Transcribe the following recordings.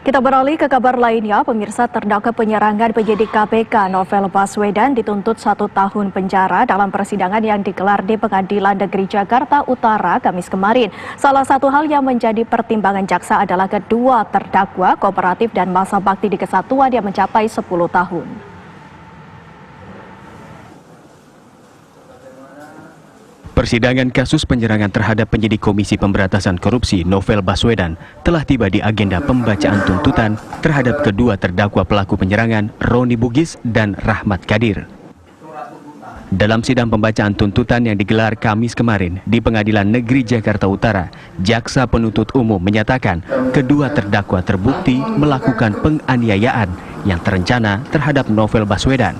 Kita beralih ke kabar lainnya, pemirsa. Terdakwa penyerangan penyidik KPK Novel Baswedan dituntut 1 tahun penjara dalam persidangan yang digelar di Pengadilan Negeri Jakarta Utara Kamis kemarin. Salah satu hal yang menjadi pertimbangan jaksa adalah kedua terdakwa kooperatif dan masa bakti di kesatuan yang mencapai 10 tahun. Persidangan kasus penyerangan terhadap penyidik Komisi Pemberantasan Korupsi Novel Baswedan telah tiba di agenda pembacaan tuntutan terhadap kedua terdakwa pelaku penyerangan Roni Bugis dan Rahmat Kadir. Dalam sidang pembacaan tuntutan yang digelar Kamis kemarin di Pengadilan Negeri Jakarta Utara, jaksa penuntut umum menyatakan kedua terdakwa terbukti melakukan penganiayaan yang terencana terhadap Novel Baswedan.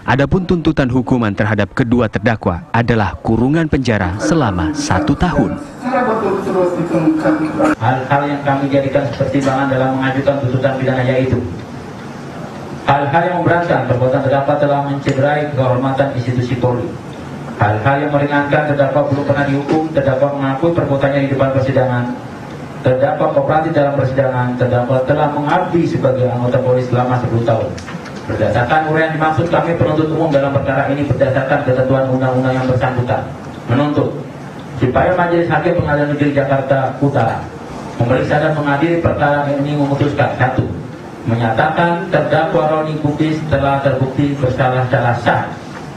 Adapun tuntutan hukuman terhadap kedua terdakwa adalah kurungan penjara selama 1 tahun. Hal-hal yang kami jadikan pertimbangan dalam mengajukan tuntutan pidana yaitu hal-hal yang memberatkan perbuatan terdakwa telah mencederai kehormatan institusi Polri. Hal-hal yang meringankan terdakwa belum pernah dihukum, terdakwa mengakui perbuatannya di depan persidangan, terdakwa kooperatif dalam persidangan, terdakwa telah mengabdi sebagai anggota Polri selama 10 tahun. Berdasarkan uraian dimaksud, kami penuntut umum dalam perkara ini berdasarkan ketentuan undang-undang yang bersangkutan menuntut supaya Majelis Hakim Pengadilan Negeri Jakarta Utara memeriksa dan mengadili perkara ini, memutuskan: 1. Menyatakan terdakwa Roni Bugis telah terbukti bersalah secara sah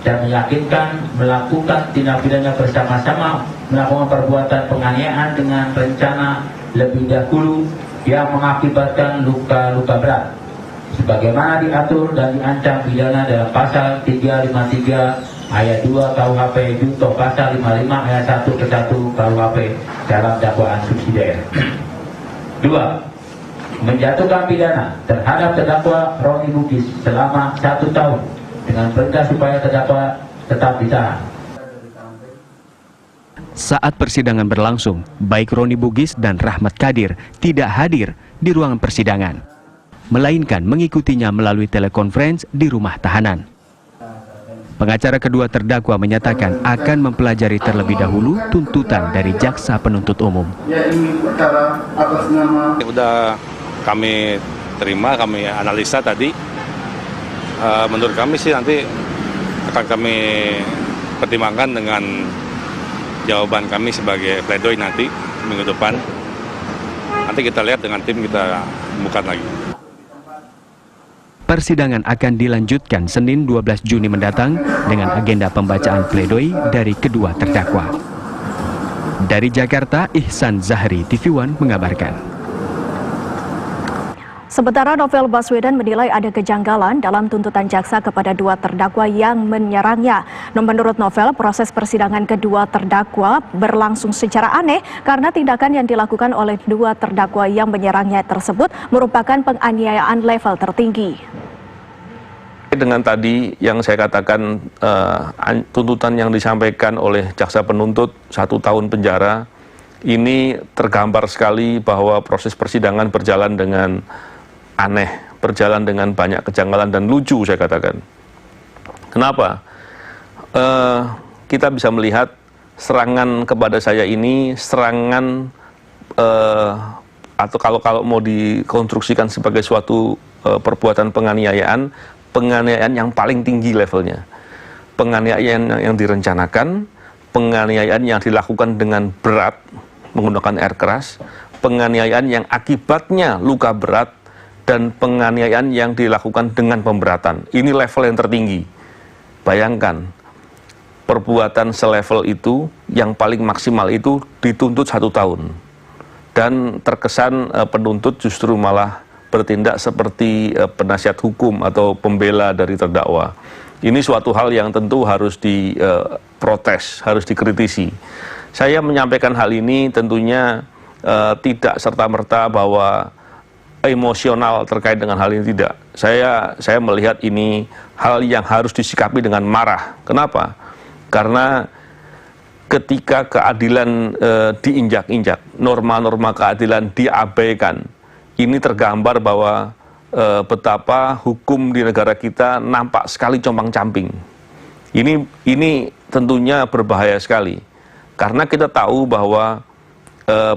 dan meyakinkan melakukan tindak pidana bersama-sama melakukan perbuatan penganiayaan dengan rencana lebih dahulu yang mengakibatkan luka-luka berat sebagaimana diatur dan diancam pidana dalam pasal 353 ayat 2 KUHP junto pasal 55 ayat 1 ke 1 KUHP dalam dakwaan subsidiar. 2. Menjatuhkan pidana terhadap terdakwa Roni Bugis selama 1 tahun dengan perintah supaya terdakwa tetap ditahan. Saat persidangan berlangsung, baik Roni Bugis dan Rahmat Kadir tidak hadir di ruangan persidangan, melainkan mengikutinya melalui telekonferensi di rumah tahanan. Pengacara kedua terdakwa menyatakan akan mempelajari terlebih dahulu tuntutan dari jaksa penuntut umum. Ya, ini perkara atas nama... Udah kami terima, kami analisa tadi. Menurut kami sih nanti akan kami pertimbangkan dengan jawaban kami sebagai pledoi nanti minggu depan. Nanti kita lihat dengan tim, kita bukan lagi. Persidangan akan dilanjutkan Senin 12 Juni mendatang dengan agenda pembacaan pledoi dari kedua terdakwa. Dari Jakarta, Ihsan Zahri, TV One mengabarkan. Sementara Novel Baswedan menilai ada kejanggalan dalam tuntutan jaksa kepada dua terdakwa yang menyerangnya. Menurut Novel, proses persidangan kedua terdakwa berlangsung secara aneh karena tindakan yang dilakukan oleh dua terdakwa yang menyerangnya tersebut merupakan penganiayaan level tertinggi. Dengan tadi yang saya katakan, tuntutan yang disampaikan oleh jaksa penuntut 1 tahun penjara, ini tergambar sekali bahwa proses persidangan berjalan dengan aneh, berjalan dengan banyak kejanggalan dan lucu, saya katakan. Kenapa? Kita bisa melihat serangan kepada saya ini serangan atau kalau mau dikonstruksikan sebagai suatu perbuatan penganiayaan yang paling tinggi levelnya. Penganiayaan yang direncanakan, penganiayaan yang dilakukan dengan berat menggunakan air keras, penganiayaan yang akibatnya luka berat, dan penganiayaan yang dilakukan dengan pemberatan. Ini level yang tertinggi. Bayangkan, perbuatan selevel itu yang paling maksimal itu dituntut 1 tahun. Dan terkesan penuntut justru malah bertindak seperti penasihat hukum atau pembela dari terdakwa. Ini suatu hal yang tentu harus diprotes, harus dikritisi. Saya menyampaikan hal ini tentunya tidak serta-merta bahwa emosional terkait dengan hal ini, tidak. Saya melihat ini hal yang harus disikapi dengan marah. Kenapa? Karena ketika keadilan diinjak-injak, norma-norma keadilan diabaikan, ini tergambar bahwa betapa hukum di negara kita nampak sekali compang-camping. Ini tentunya berbahaya sekali, karena kita tahu bahwa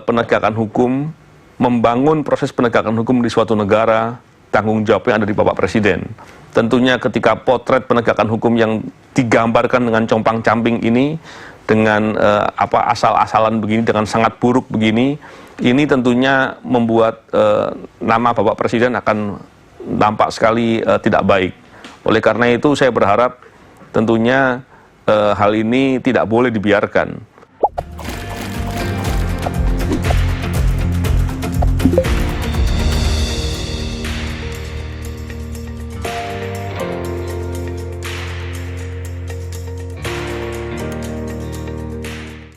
penegakan hukum membangun proses penegakan hukum di suatu negara, tanggung jawabnya ada di Bapak Presiden. Tentunya ketika potret penegakan hukum yang digambarkan dengan compang-camping ini, dengan asal-asalan begini, dengan sangat buruk begini, ini tentunya membuat nama Bapak Presiden akan nampak sekali tidak baik. Oleh karena itu saya berharap tentunya hal ini tidak boleh dibiarkan.